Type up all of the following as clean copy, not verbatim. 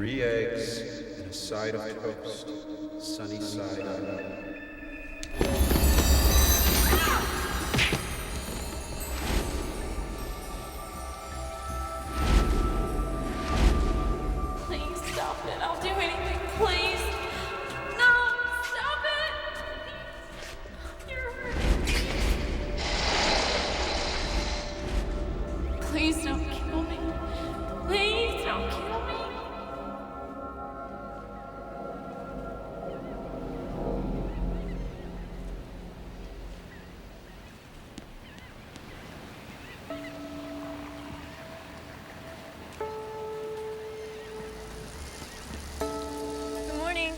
3 eggs and a side of toast, sunny side up. Please stop it. I'll do anything. Please. No, stop it. You're hurting me. Please don't kill me. Please don't kill me. Good morning.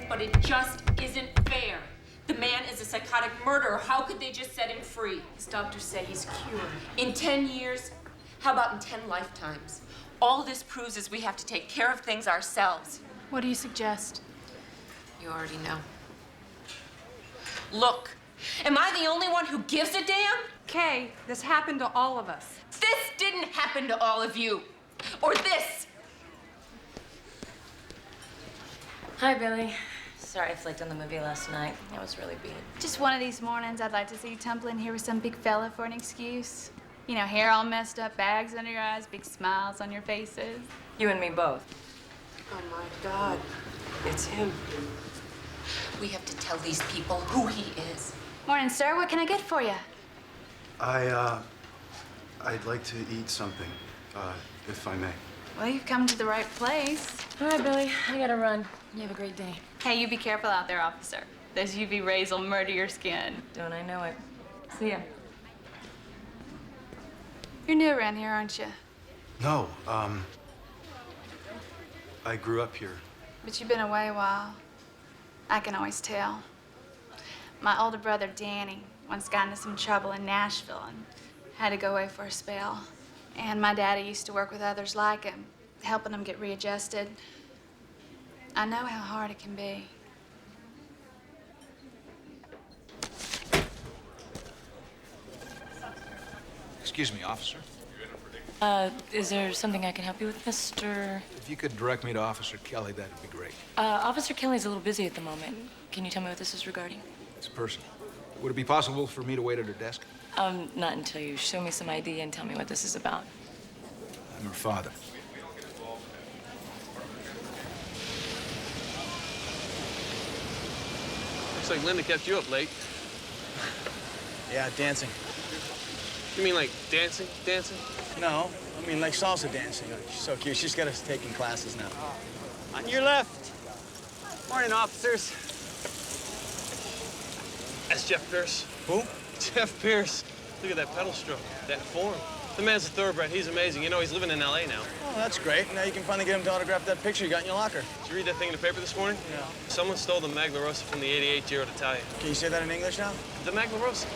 But it just isn't fair. The man is a psychotic murderer. How could they just set him free? His doctors say he's cured. In 10 years? How about in 10 lifetimes? All this proves is we have to take care of things ourselves. What do you suggest? You already know. Look, am I the only one who gives a damn? Kay, this happened to all of us. This didn't happen to all of you. Or this. Hi, Billy. Sorry I flaked on the movie last night. I was really beat. Just one of these mornings, I'd like to see you tumble in here with some big fella for an excuse. You know, hair all messed up, bags under your eyes, big smiles on your faces. You and me both. Oh my God, it's him. We have to tell these people who he is. Morning, sir. What can I get for you? I'd like to eat something, if I may. Well, you've come to the right place. All right, Billy. I gotta run. You have a great day. Hey, you be careful out there, officer. Those UV rays will murder your skin. Don't I know it? See ya. You're new around here, aren't you? No, I grew up here. But you've been away a while. I can always tell. My older brother, Danny, once got into some trouble in Nashville and had to go away for a spell. And my daddy used to work with others like him, helping them get readjusted. I know how hard it can be. Excuse me, officer. Is there something I can help you with, Mr.? If you could direct me to Officer Kelly, that'd be great. Officer Kelly's a little busy at the moment. Can you tell me what this is regarding? It's personal. Would it be possible for me to wait at her desk? Not until you show me some ID and tell me what this is about. I'm her father. Looks like Linda kept you up late. Yeah, dancing. You mean like dancing? Dancing? No, I mean like salsa dancing. She's so cute. She's got us taking classes now. On your left. Morning, officers. That's Jeff Pierce. Who? Jeff Pierce. Look at that pedal stroke, that form. The man's a thoroughbred. He's amazing. You know, he's living in L.A. now. Oh, that's great. Now you can finally get him to autograph that picture you got in your locker. Did you read that thing in the paper this morning? Yeah. Someone stole the Magna Rosa from the '88 Giro d'Italia. Can you say that in English now? The Magna Rosa.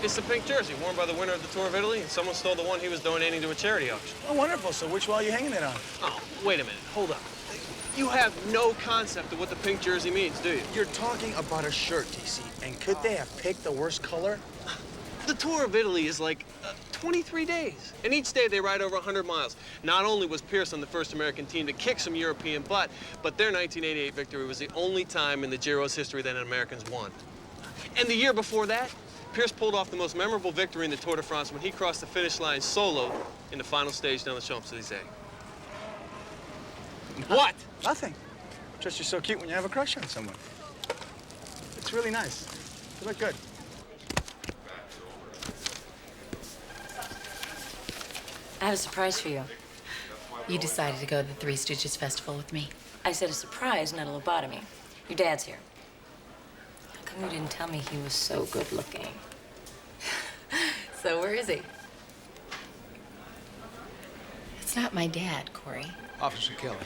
It's the pink jersey worn by the winner of the Tour of Italy, and someone stole the one he was donating to a charity auction. Oh, wonderful. So which wall are you hanging it on? Oh, wait a minute. Hold up. You have no concept of what the pink jersey means, do you? You're talking about a shirt, DC. And could they have picked the worst color? The Tour of Italy is like 23 days. And each day they ride over 100 miles. Not only was Pierce on the first American team to kick some European butt, but their 1988 victory was the only time in the Giro's history that Americans won. And the year before that, Pierce pulled off the most memorable victory in the Tour de France when he crossed the finish line solo in the final stage down the Champs-Élysées. What? Nothing. Just you're so cute when you have a crush on someone. It's really nice. You look good. I have a surprise for you. You decided to go to the Three Stooges Festival with me. I said a surprise, not a lobotomy. Your dad's here. How come you didn't tell me he was so good looking? So where is he? It's not my dad, Corey. Officer Kelly.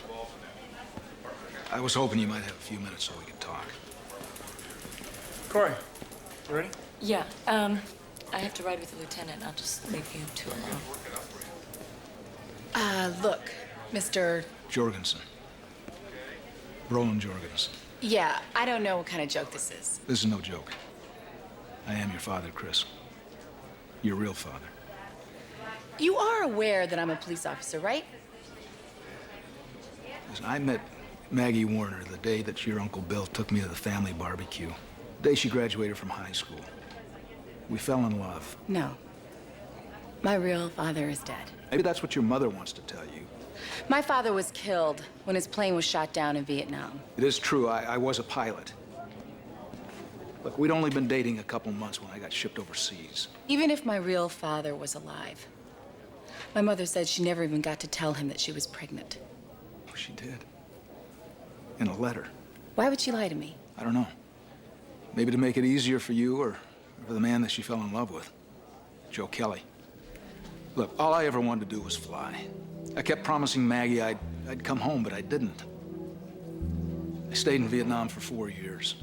I was hoping you might have a few minutes so we could talk. Corey, you ready? Yeah, I have to ride with the lieutenant. I'll just leave you two alone. Look, Mr. Jorgensen. Roland Jorgensen. Yeah, I don't know what kind of joke this is. This is no joke. I am your father, Chris. Your real father. You are aware that I'm a police officer, right? Listen, I met Maggie Warner the day that your Uncle Bill took me to the family barbecue. The day she graduated from high school. We fell in love. No. My real father is dead. Maybe that's what your mother wants to tell you. My father was killed when his plane was shot down in Vietnam. It is true, I was a pilot. Look, we'd only been dating a couple months when I got shipped overseas. Even if my real father was alive, my mother said she never even got to tell him that she was pregnant. Oh, she did. In a letter. Why would she lie to me? I don't know. Maybe to make it easier for you or for the man that she fell in love with, Joe Kelly. Look, all I ever wanted to do was fly. I kept promising Maggie I'd come home, but I didn't. I stayed in Vietnam for 4 years.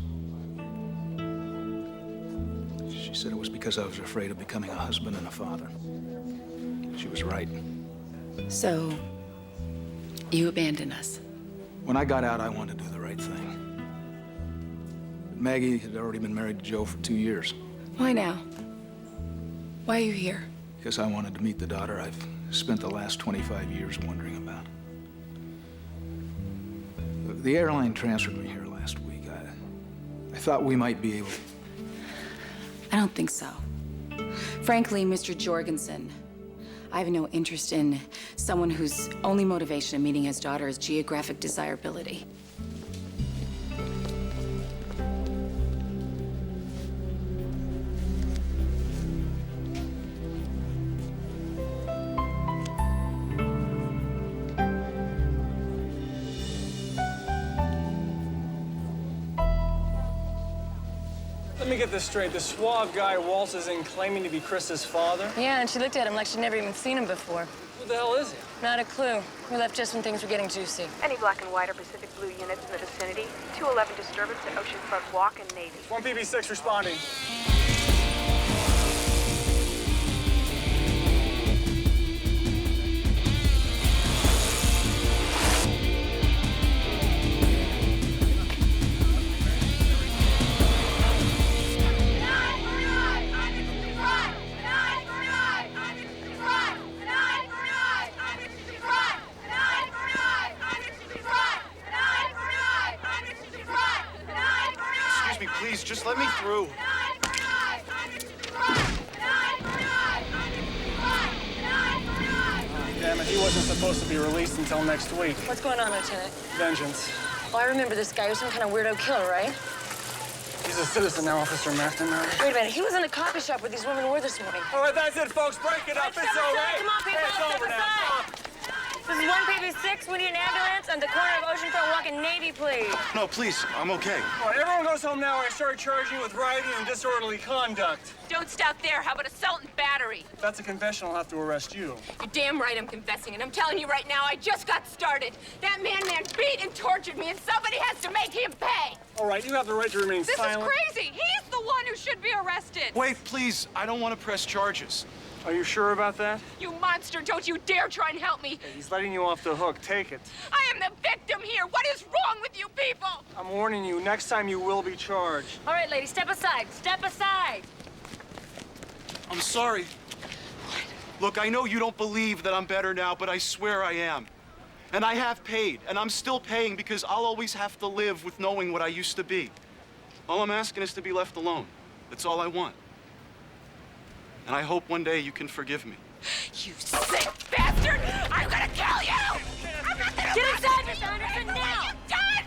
She said it was because I was afraid of becoming a husband and a father. She was right. So, you abandoned us. When I got out, I wanted to do the right thing. But Maggie had already been married to Joe for 2 years. Why now? Why are you here? Because I wanted to meet the daughter I've spent the last 25 years wondering about. Look, the airline transferred me here last week. I thought we might be able... I don't think so. Frankly, Mr. Jorgensen, I have no interest in someone whose only motivation in meeting his daughter is geographic desirability. Let me get this straight. The suave guy waltzes in claiming to be Chris's father. Yeah, and she looked at him like she'd never even seen him before. Who the hell is he? Not a clue. We left just when things were getting juicy. Any black and white or Pacific Blue units in the vicinity? 211 disturbance at Oceanfront Walk and Navy. 1 PB6 responding. Please, just let me through. Damn it, he wasn't supposed to be released until next week. What's going on, Lieutenant? Vengeance. Oh, I remember this guy. He was some kind of weirdo killer, right? He's a citizen now, Officer Masterman. Wait a minute. He was in a coffee shop where these women were this morning. All right, that's it, folks. Break it up. It's all right. Come on, people. It's over now. This is 1PB6. We need an ambulance on the corner of Oceanfront Walk and Navy, please. No, please, I'm okay. All right, everyone goes home now. I start charging you with rioting and disorderly conduct. Don't stop there. How about assault and battery? If that's a confession, I'll have to arrest you. You're damn right I'm confessing, and I'm telling you right now, I just got started. That man beat and tortured me, and somebody has to make him pay. All right, you have the right to remain silent. This is crazy. He's the one who should be arrested. Wait, please, I don't want to press charges. Are you sure about that? You monster, don't you dare try and help me. He's letting you off the hook. Take it. I am the victim here. What is wrong with you people? I'm warning you, next time you will be charged. All right, lady, step aside. Step aside. I'm sorry. Look, I know you don't believe that I'm better now, but I swear I am. And I have paid, and I'm still paying because I'll always have to live with knowing what I used to be. All I'm asking is to be left alone. That's all I want. And I hope one day you can forgive me. You sick bastard! I'm gonna kill you! I'm not gonna Get inside, Mr. Anderson, now! What have you done?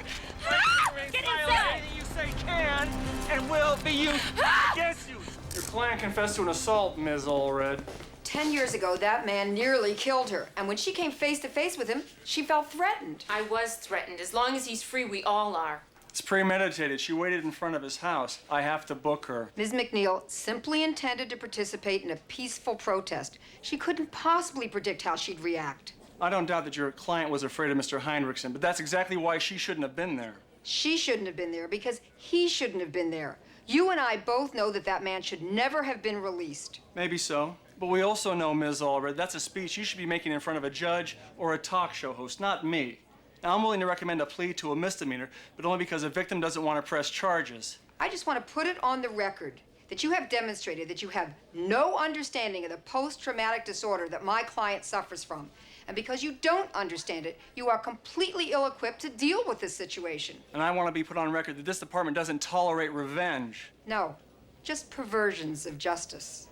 Ah! Get inside! Anything you say can and will be used against you. Your client confessed to an assault, Ms. Allred. 10 years ago, that man nearly killed her. And when she came face to face with him, she felt threatened. I was threatened. As long as he's free, we all are. It's premeditated. She waited in front of his house. I have to book her. Ms. McNeil simply intended to participate in a peaceful protest. She couldn't possibly predict how she'd react. I don't doubt that your client was afraid of Mr. Heinrichsen, but that's exactly why she shouldn't have been there. She shouldn't have been there because he shouldn't have been there. You and I both know that that man should never have been released. Maybe so. But we also know, Ms. Allred, that's a speech you should be making in front of a judge or a talk show host, not me. Now, I'm willing to recommend a plea to a misdemeanor, but only because a victim doesn't want to press charges. I just want to put it on the record that you have demonstrated that you have no understanding of the post-traumatic disorder that my client suffers from. And because you don't understand it, you are completely ill-equipped to deal with this situation. And I want to be put on record that this department doesn't tolerate revenge. No, just perversions of justice.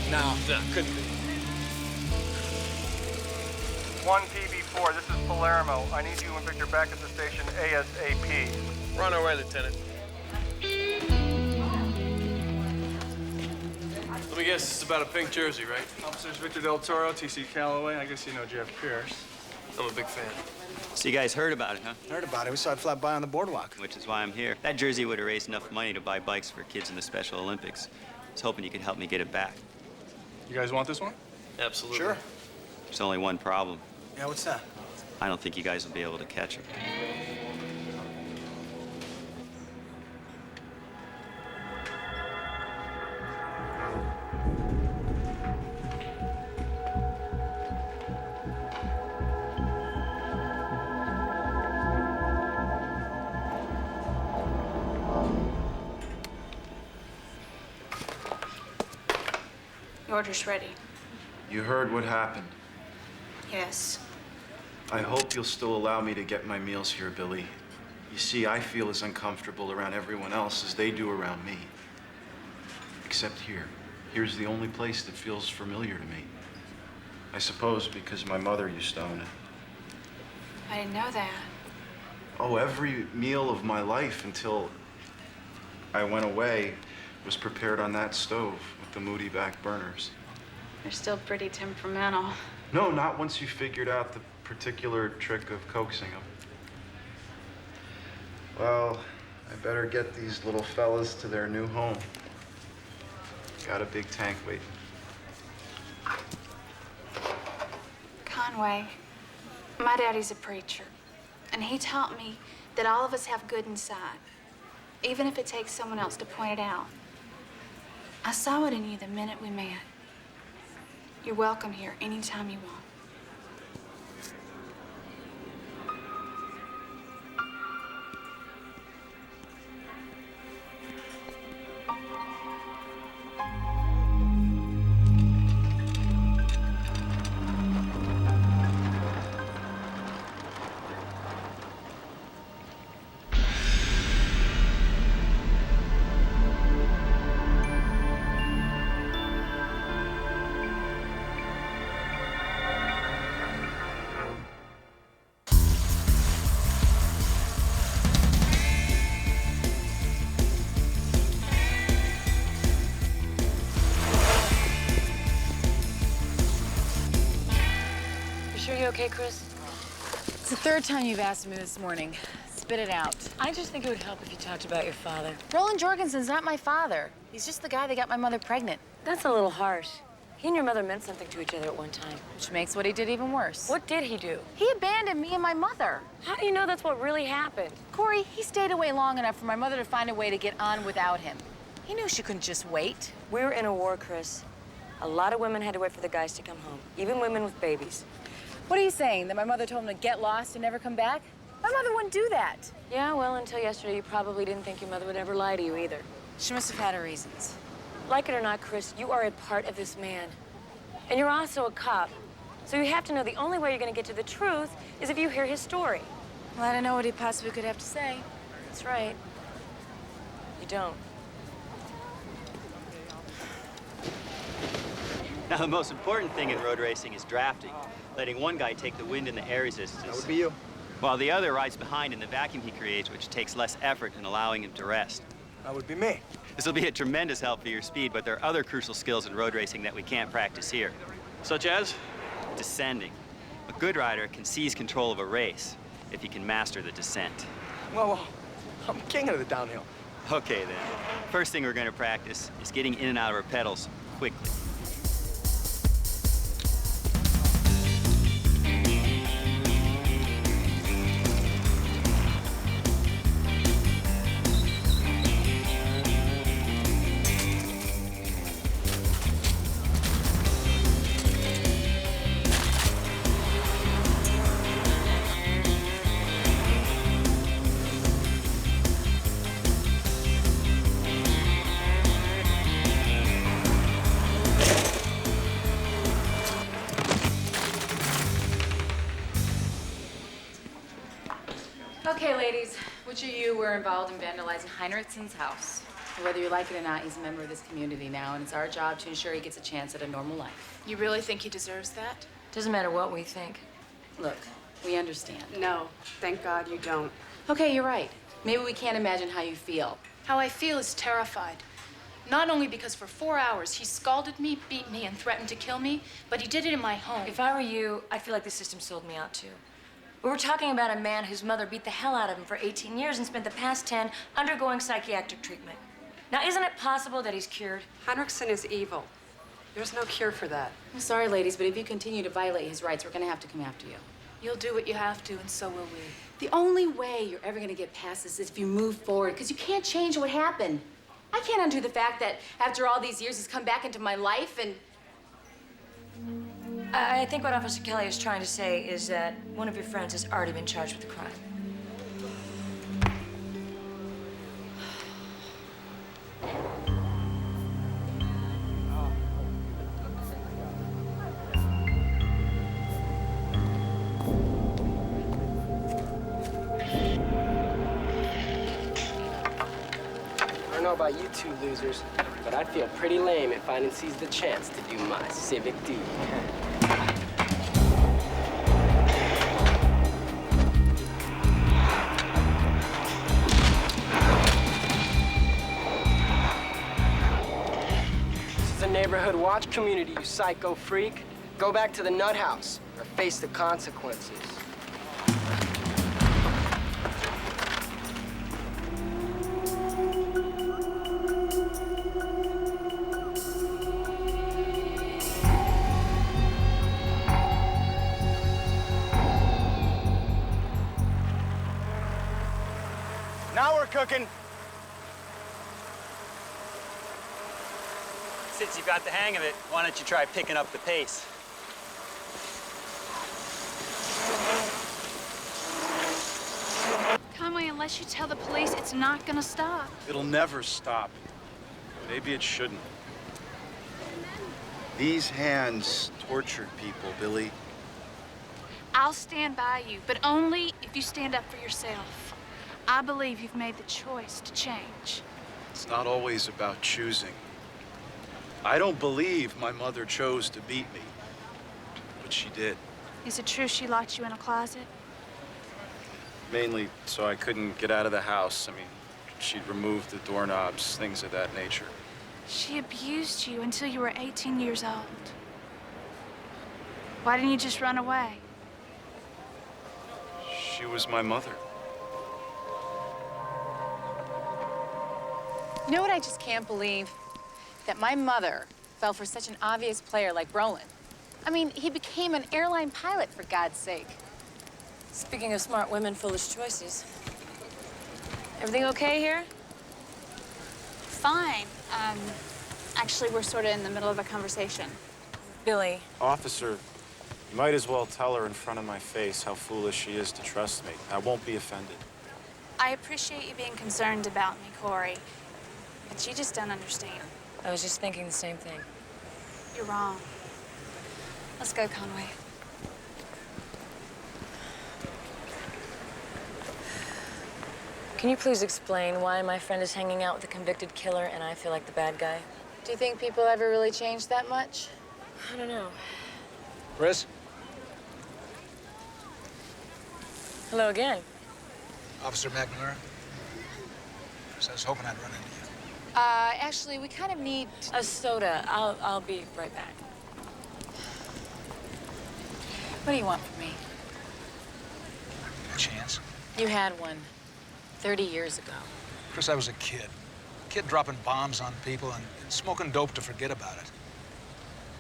No, couldn't be. 1PB4, this is Palermo. I need you and Victor back at the station ASAP. We're on our way, Lieutenant. Let me guess, this is about a pink jersey, right? Officers Victor Del Toro, T.C. Calloway. I guess you know Jeff Pierce. I'm a big fan. So you guys heard about it, huh? Heard about it. We saw it fly by on the boardwalk. Which is why I'm here. That jersey would have raised enough money to buy bikes for kids in the Special Olympics. I was hoping you could help me get it back. You guys want this one? Absolutely. Sure. There's only one problem. Yeah, what's that? I don't think you guys will be able to catch her. The order's ready. You heard what happened. Yes. I hope you'll still allow me to get my meals here, Billy. You see, I feel as uncomfortable around everyone else as they do around me. Except here. Here's the only place that feels familiar to me. I suppose because my mother used to own it. I didn't know that. Oh, every meal of my life until I went away was prepared on that stove with the moody back burners. You're still pretty temperamental. No, not once you figured out the particular trick of coaxing them. Well, I better get these little fellas to their new home. Got a big tank waiting. Conway, my daddy's a preacher, and he taught me that all of us have good inside, even if it takes someone else to point it out. I saw it in you the minute we met. You're welcome here anytime you want. sure you're okay, Chris? It's the third time you've asked me this morning. Spit it out. I just think it would help if you talked about your father. Roland Jorgensen's not my father. He's just the guy that got my mother pregnant. That's a little harsh. He and your mother meant something to each other at one time. Which makes what he did even worse. What did he do? He abandoned me and my mother. How do you know that's what really happened? Corey, he stayed away long enough for my mother to find a way to get on without him. He knew she couldn't just wait. We're in a war, Chris. A lot of women had to wait for the guys to come home, even women with babies. What are you saying, that my mother told him to get lost and never come back? My mother wouldn't do that. Yeah, well, until yesterday, you probably didn't think your mother would ever lie to you either. She must have had her reasons. Like it or not, Chris, you are a part of this man. And you're also a cop. So you have to know the only way you're going to get to the truth is if you hear his story. Well, I don't know what he possibly could have to say. That's right. You don't. Now, the most important thing in road racing is drafting, letting one guy take the wind and the air resistance. That would be you. While the other rides behind in the vacuum he creates, which takes less effort in allowing him to rest. That would be me. This will be a tremendous help for your speed, but there are other crucial skills in road racing that we can't practice here. Such as? Descending. A good rider can seize control of a race if he can master the descent. Well, I'm king of the downhill. Okay, then. First thing we're going to practice is getting in and out of our pedals quickly. Okay, ladies, which of you were involved in vandalizing Heinrichson's house? Whether you like it or not, he's a member of this community now, and it's our job to ensure he gets a chance at a normal life. You really think he deserves that? Doesn't matter what we think. Look, we understand. No, thank God you don't. Okay, you're right. Maybe we can't imagine how you feel. How I feel is terrified. Not only because for 4 hours he scalded me, beat me, and threatened to kill me, but he did it in my home. If I were you, I feel like the system sold me out too. We were talking about a man whose mother beat the hell out of him for 18 years and spent the past 10 undergoing psychiatric treatment. Now, isn't it possible that he's cured? Heinrichson is evil. There's no cure for that. I'm sorry, ladies, but if you continue to violate his rights, we're gonna have to come after you. You'll do what you have to, and so will we. The only way you're ever gonna get past this is if you move forward, because you can't change what happened. I can't undo the fact that after all these years, he's come back into my life and... I think what Officer Kelly is trying to say is that one of your friends has already been charged with the crime. I don't know about you two losers, but I'd feel pretty lame if I didn't seize the chance to do my civic duty. This is a neighborhood watch community, you psycho freak. Go back to the nut house or face the consequences. Now we're cooking. Since you've got the hang of it, why don't you try picking up the pace? Conway, unless you tell the police, it's not gonna stop. It'll never stop. Maybe it shouldn't. These hands tortured people, Billy. I'll stand by you, but only if you stand up for yourself. I believe you've made the choice to change. It's not always about choosing. I don't believe my mother chose to beat me, but she did. Is it true she locked you in a closet? Mainly so I couldn't get out of the house. I mean, she'd remove the doorknobs, things of that nature. She abused you until you were 18 years old. Why didn't you just run away? She was my mother. You know what I just can't believe? That my mother fell for such an obvious player like Brolin. I mean, he became an airline pilot, for God's sake. Speaking of smart women, foolish choices. Everything okay here? Fine. Actually, we're sort of in the middle of a conversation. Billy. Officer, you might as well tell her in front of my face how foolish she is to trust me. I won't be offended. I appreciate you being concerned about me, Corey, but you just don't understand. I was just thinking the same thing. You're wrong. Let's go, Conway. Can you please explain why my friend is hanging out with a convicted killer and I feel like the bad guy? Do you think people ever really change that much? I don't know. Chris? Hello again. Officer McNamara? Chris, I was hoping I'd run into you. Actually, we kind of need... A soda. I'll be right back. What do you want from me? A chance? You had one 30 years ago. Chris, I was a kid. A kid dropping bombs on people and smoking dope to forget about it.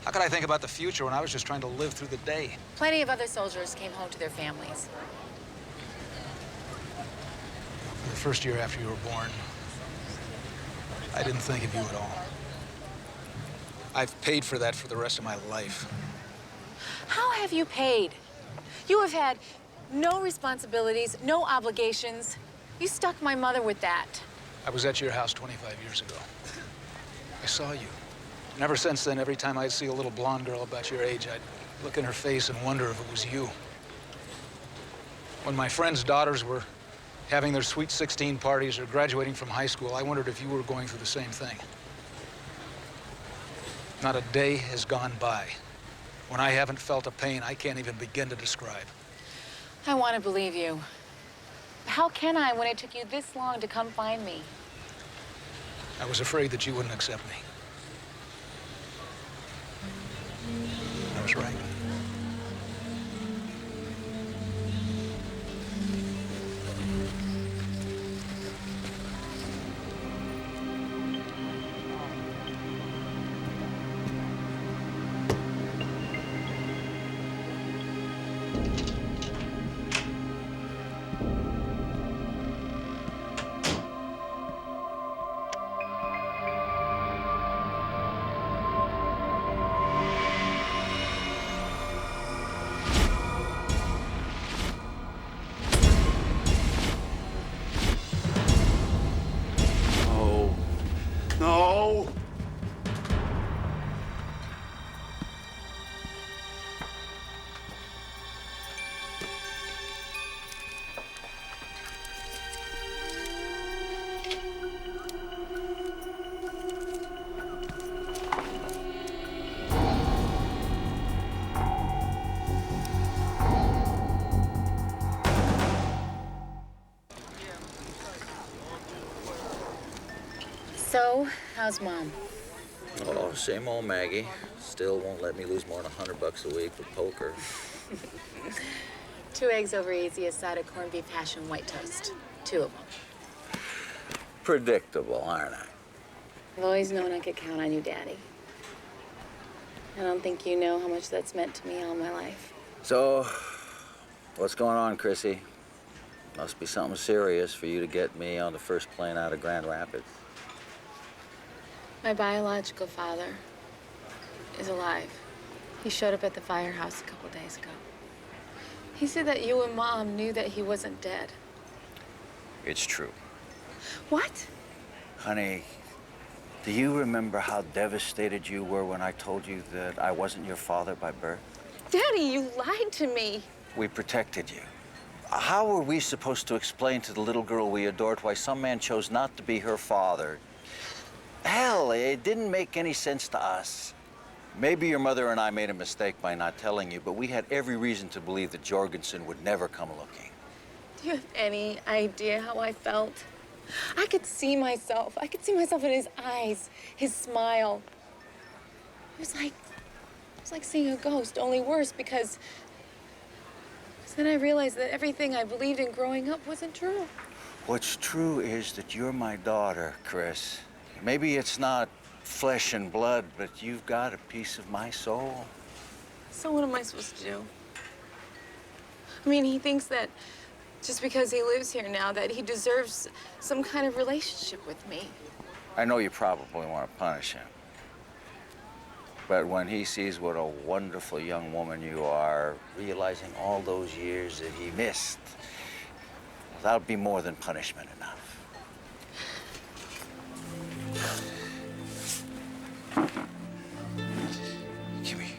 How could I think about the future when I was just trying to live through the day? Plenty of other soldiers came home to their families. The first year after you were born, I didn't think of you at all. I've paid for that for the rest of my life. How have you paid? You have had no responsibilities, no obligations. You stuck my mother with that. I was at your house 25 years ago. I saw you. And ever since then, every time I'd see a little blonde girl about your age, I'd look in her face and wonder if it was you. When my friends' daughters were having their sweet 16 parties or graduating from high school, I wondered if you were going through the same thing. Not a day has gone by when I haven't felt a pain I can't even begin to describe. I want to believe you. How can I when it took you this long to come find me? I was afraid that you wouldn't accept me. I was right. No! So, how's Mom? Oh, same old Maggie. Still won't let me lose more than $100 a week with poker. 2 eggs over easy, a side of corned beef hash and white toast. 2 of them. Predictable, aren't I? I've always known I could count on you, Daddy. I don't think you know how much that's meant to me all my life. So, what's going on, Chrissy? Must be something serious for you to get me on the first plane out of Grand Rapids. My biological father is alive. He showed up at the firehouse a couple days ago. He said that you and Mom knew that he wasn't dead. It's true. What? Honey, do you remember how devastated you were when I told you that I wasn't your father by birth? Daddy, you lied to me. We protected you. How were we supposed to explain to the little girl we adored why some man chose not to be her father? Hell, it didn't make any sense to us. Maybe your mother and I made a mistake by not telling you, but we had every reason to believe that Jorgensen would never come looking. Do you have any idea how I felt? I could see myself. I could see myself in his eyes, his smile. It was like seeing a ghost, only worse because Then I realized that everything I believed in growing up wasn't true. What's true is that you're my daughter, Chris. Maybe it's not flesh and blood, but you've got a piece of my soul. So what am I supposed to do? I mean, he thinks that just because he lives here now, that he deserves some kind of relationship with me. I know you probably want to punish him. But when he sees what a wonderful young woman you are, realizing all those years that he missed, that'll be more than punishment enough. Gimme.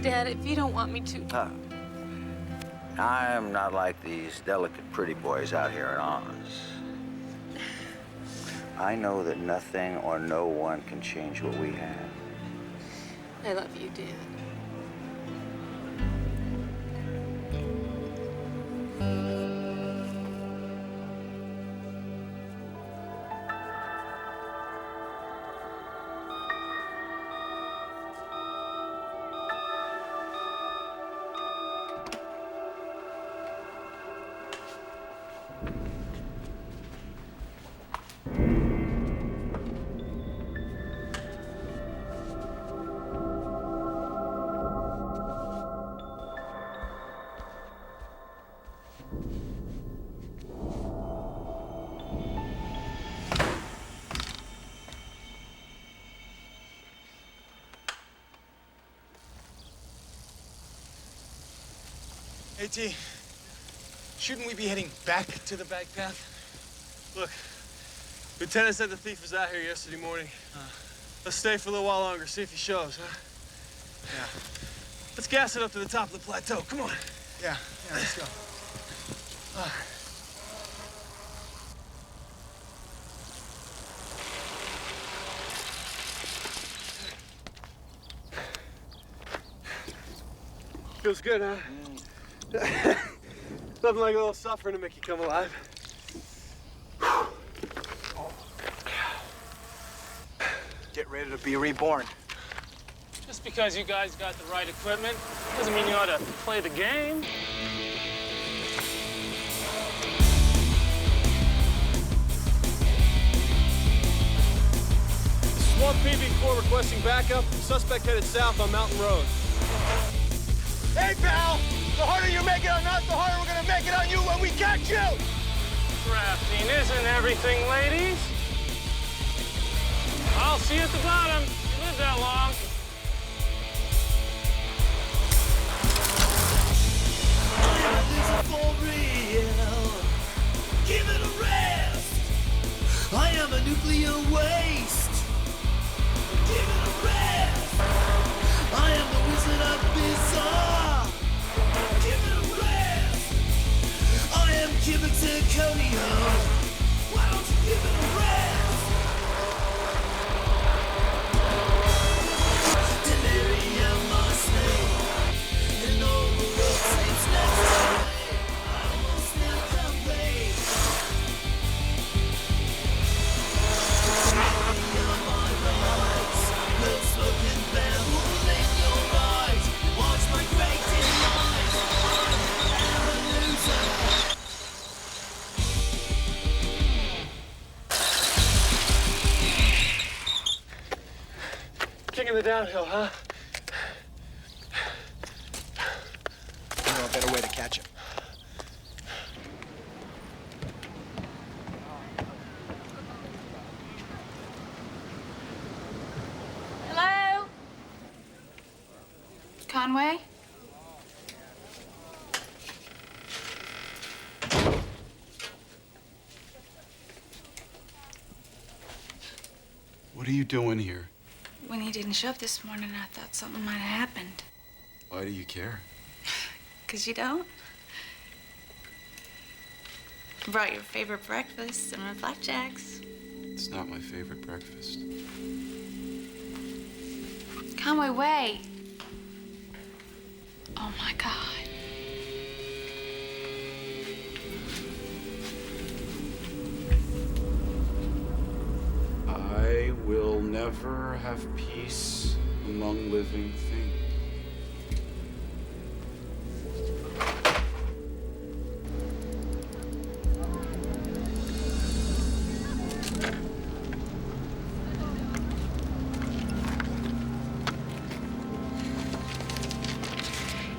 Dad, if you don't want me to... I'm not like these delicate pretty boys out here in Oz. I know that nothing or no one can change what we have. I love you, Dad. Hey, T, shouldn't we be heading back to the bike path? Look, Lieutenant said the thief was out here yesterday morning. Let's stay for a little while longer, see if he shows, huh? Yeah. Let's gas it up to the top of the plateau. Come on. Yeah, let's go. Feels good, huh? Nothing like a little suffering to make you come alive. Get ready to be reborn. Just because you guys got the right equipment doesn't mean you ought to play the game. Swamp PB4 requesting backup. Suspect headed south on Mountain Road. Hey, pal! The harder you make it on us, the harder we're gonna make it on you when we catch you! Drafting isn't everything, ladies. I'll see you at the bottom. You live that long. For real, give it a rest. I am a nuclear waste. Give it a rest. I am the wizard of bizarre. Give it a rest. I am cubic zirconia. Why don't you give it a rest? Delirium, my snake, and all the world seems next to me. I almost never complain. Delirium, my rise, no smoking bamboo in your eyes. Watch my great demise. I am a loser. Kicking the downhill, huh? You know a better way to catch him. Hello? Conway? What are you doing here? When he didn't show up this morning, I thought something might have happened. Why do you care? 'Cause you don't? Brought your favorite breakfast, some flapjacks. It's not my favorite breakfast. Conway, wait. Oh my God. I will will never have peace among living things.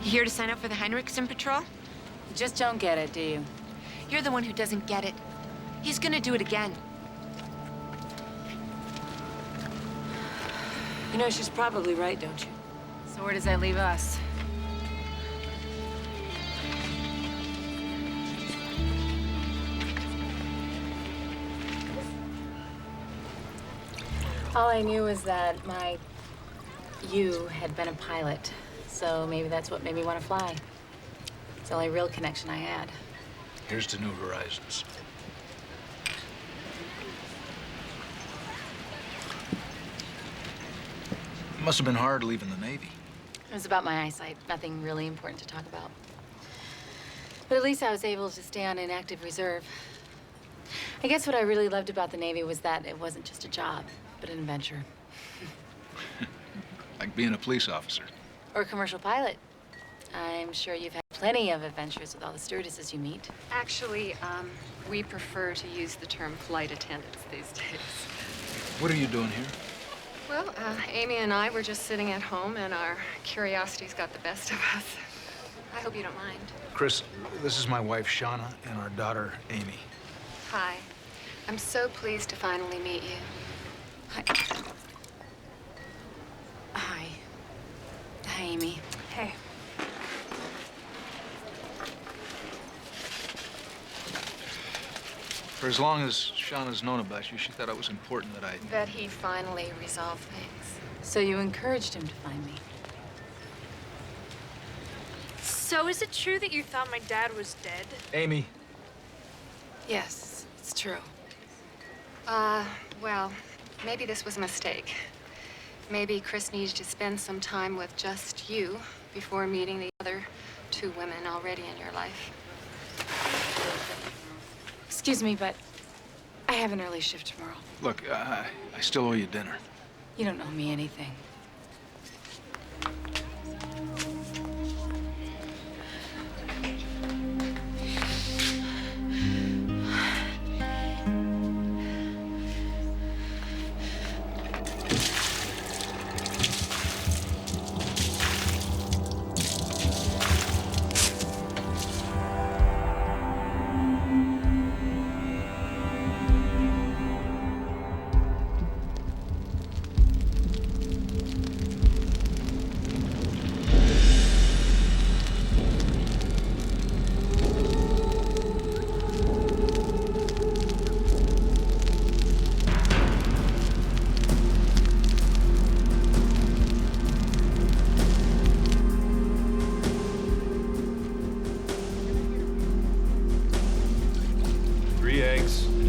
You here to sign up for the Heinrichsen patrol? You just don't get it, do you? You're the one who doesn't get it. He's gonna do it again. You know, she's probably right, don't you? So where does that leave us? All I knew was that you had been a pilot, so maybe that's what made me want to fly. It's the only real connection I had. Here's to new horizons. It must have been hard leaving the Navy. It was about my eyesight, nothing really important to talk about. But at least I was able to stay on an active reserve. I guess what I really loved about the Navy was that it wasn't just a job, but an adventure. Like being a police officer. Or a commercial pilot. I'm sure you've had plenty of adventures with all the stewardesses you meet. Actually, we prefer to use the term flight attendants these days. What are you doing here? Well, Amy and I were just sitting at home, and our curiosities got the best of us. I hope you don't mind. Chris, this is my wife, Shauna, and our daughter, Amy. Hi. I'm so pleased to finally meet you. Hi. Hi. Hi, Amy. Hey. For as long as Shauna's known about you, she thought it was important that I... That he finally resolved things. So you encouraged him to find me? So is it true that you thought my dad was dead? Amy. Yes, it's true. Well, maybe this was a mistake. Maybe Chris needs to spend some time with just you before meeting the other two women already in your life. Excuse me, but I have an early shift tomorrow. Look, I still owe you dinner. You don't owe me anything.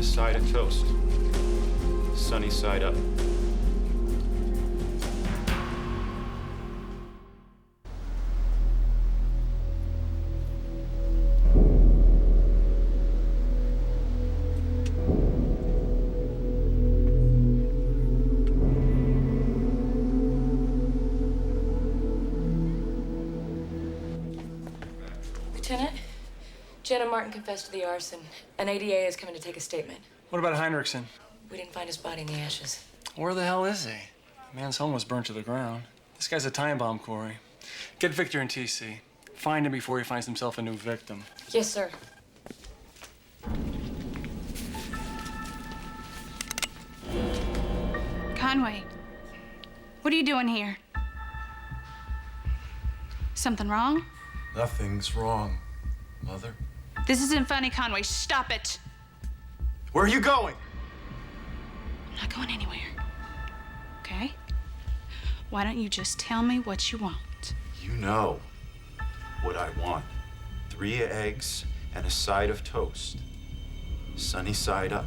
Side of toast. Sunny side up. Lieutenant, Jenna Martin confessed to the arson. An ADA is coming to take a statement. What about Heinrichsen? We didn't find his body in the ashes. Where the hell is he? Man's home was burnt to the ground. This guy's a time bomb quarry. Get Victor and TC. Find him before he finds himself a new victim. Yes, sir. Conway, what are you doing here? Something wrong? Nothing's wrong, Mother. This isn't funny, Conway. Stop it. Where are you going? I'm not going anywhere. Okay? Why don't you just tell me what you want? You know what I want. 3 eggs and a side of toast. Sunny side up.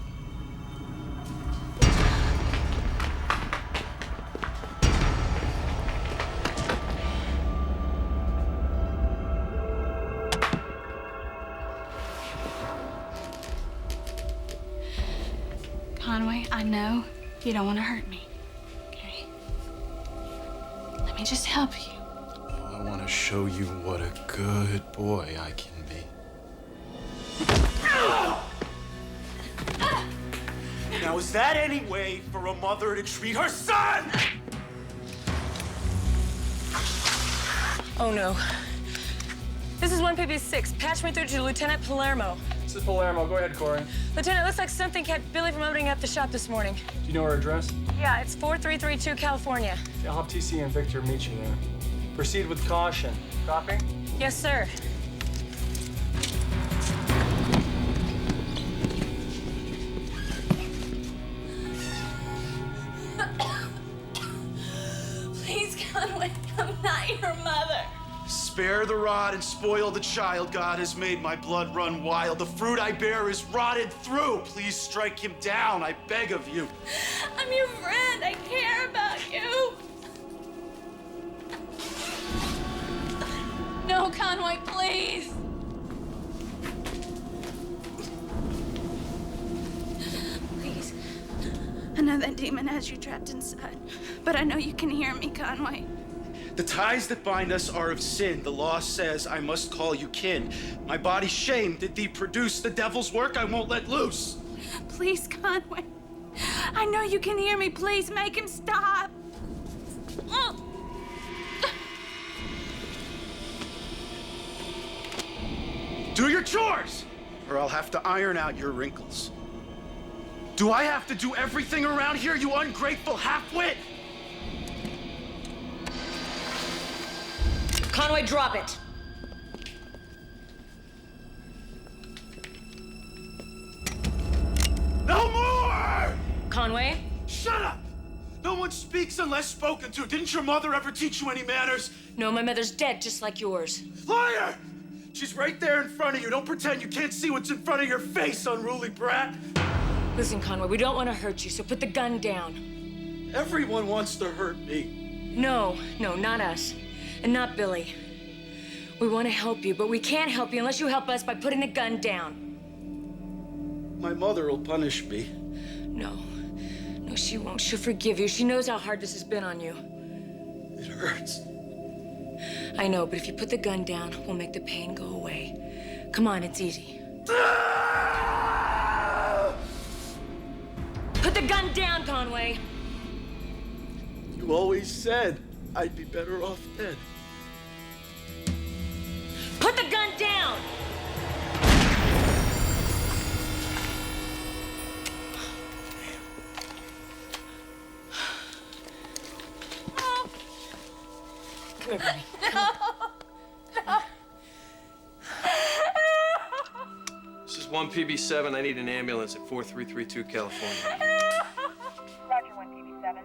Conway, I know you don't want to hurt me. me just help you. I want to show you what a good boy I can be. Now, is that any way for a mother to treat her son? Oh, no. This is 1PB6. Patch me through to Lieutenant Palermo. This is Palermo. Go ahead, Corey. Lieutenant, it looks like something kept Billy from opening up the shop this morning. Do you know her address? Yeah, it's 4332 California. Okay, I'll have TC and Victor meet you there. Proceed with caution. Copy? Yes, sir. Please, Conway, I'm not your mother. Spare the rod and spoil the child. God has made my blood run wild. The fruit I bear is rotted through. Please strike him down, I beg of you. I'm your friend. I care about you. No, Conway, please. Please. I know that demon has you trapped inside, but I know you can hear me, Conway. The ties that bind us are of sin. The law says I must call you kin. My body's shame did thee produce. The devil's work I won't let loose. Please, Conway. I know you can hear me. Please make him stop. Do your chores, or I'll have to iron out your wrinkles. Do I have to do everything around here, you ungrateful half-wit? Conway, drop it. No more! Conway? Shut up! No one speaks unless spoken to. Didn't your mother ever teach you any manners? No, my mother's dead, just like yours. Liar! She's right there in front of you. Don't pretend you can't see what's in front of your face, unruly brat. Listen, Conway, we don't want to hurt you, so put the gun down. Everyone wants to hurt me. No, not us. And not Billy. We want to help you, but we can't help you unless you help us by putting the gun down. My mother will punish me. No, she won't. She'll forgive you. She knows how hard this has been on you. It hurts. I know, but if you put the gun down, we'll make the pain go away. Come on, it's easy. Put the gun down, Conway. You always said I'd be better off dead. Put the gun down! Come here, buddy. This is 1PB7. I need an ambulance at 4332 California. Roger, 1PB7.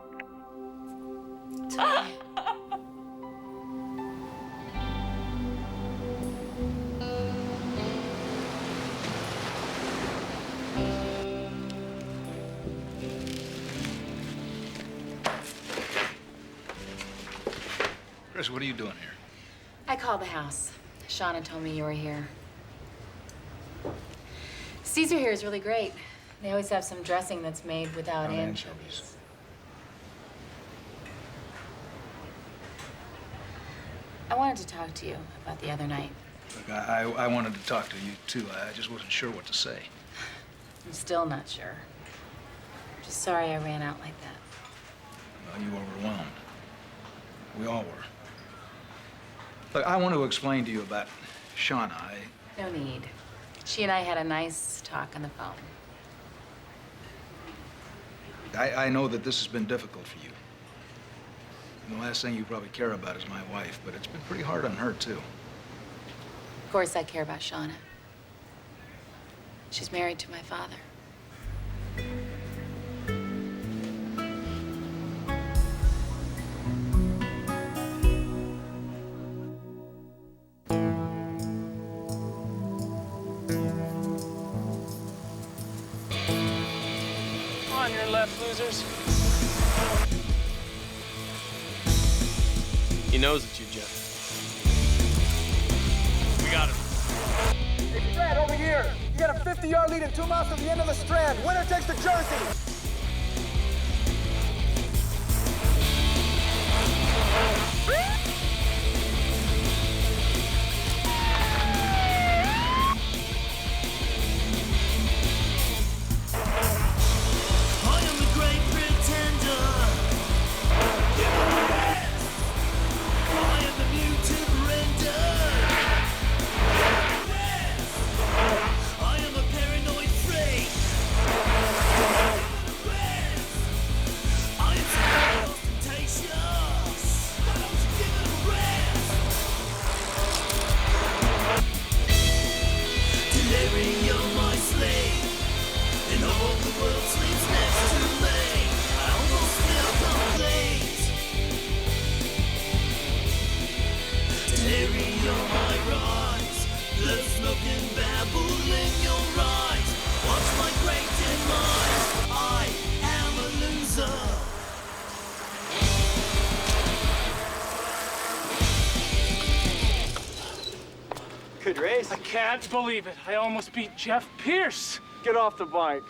Chris, what are you doing here? I called the house. Shauna told me you were here. Caesar here is really great. They always have some dressing that's made without anchovies. I wanted to talk to you about the other night. Look, I wanted to talk to you, too. I just wasn't sure what to say. I'm still not sure. I'm just sorry I ran out like that. Well, you were overwhelmed. We all were. Look, I want to explain to you about Shauna. No need. She and I had a nice talk on the phone. I know that this has been difficult for you. And the last thing you probably care about is my wife, but it's been pretty hard on her, too. Of course I care about Shauna. She's married to my father. On your left, losers. He knows it's you, Jeff. We got him. Hey, Strand, over here. You got a 50-yard lead and 2 miles to the end of the Strand. Winner takes the jersey. I can't believe it. I almost beat Jeff Pierce. Get off the bike.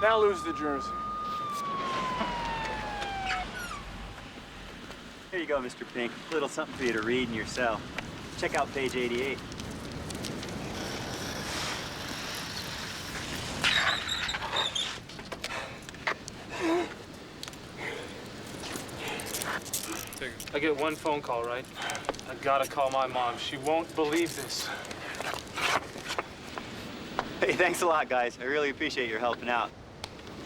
Now lose the jersey. Here you go, Mr. Pink. A little something for you to read in your cell. Check out page 88. I get one phone call, right? I gotta call my mom. She won't believe this. Hey, thanks a lot, guys. I really appreciate your helping out.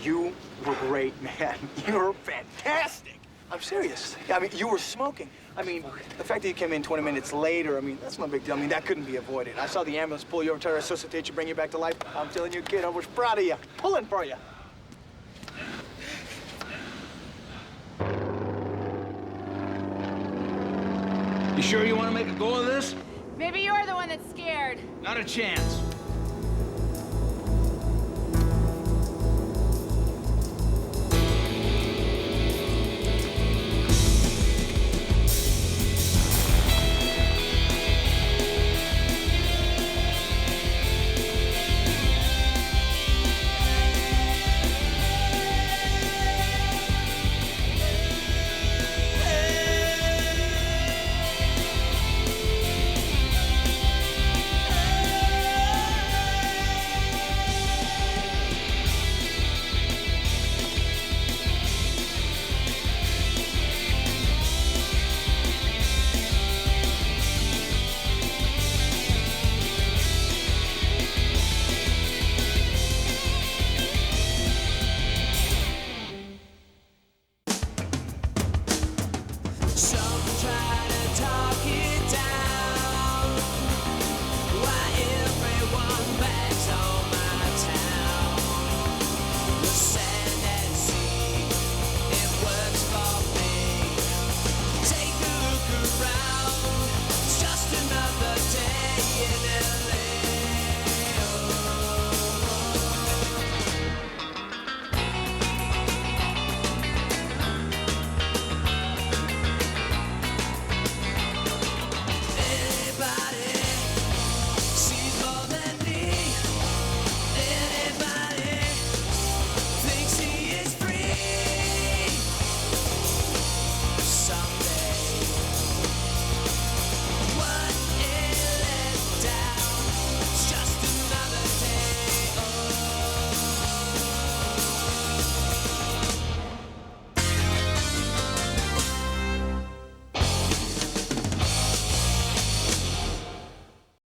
You were great, man. You were fantastic. I'm serious. I mean, you were smoking. I mean, the fact that you came in 20 minutes later, I mean, that's no big deal. I mean, that couldn't be avoided. I saw the ambulance pull you over to resuscitate you, bring you back to life. I'm telling you, kid, I was proud of you. Pulling for you. You sure you want to make a go of this? Maybe you're the one that's scared. Not a chance.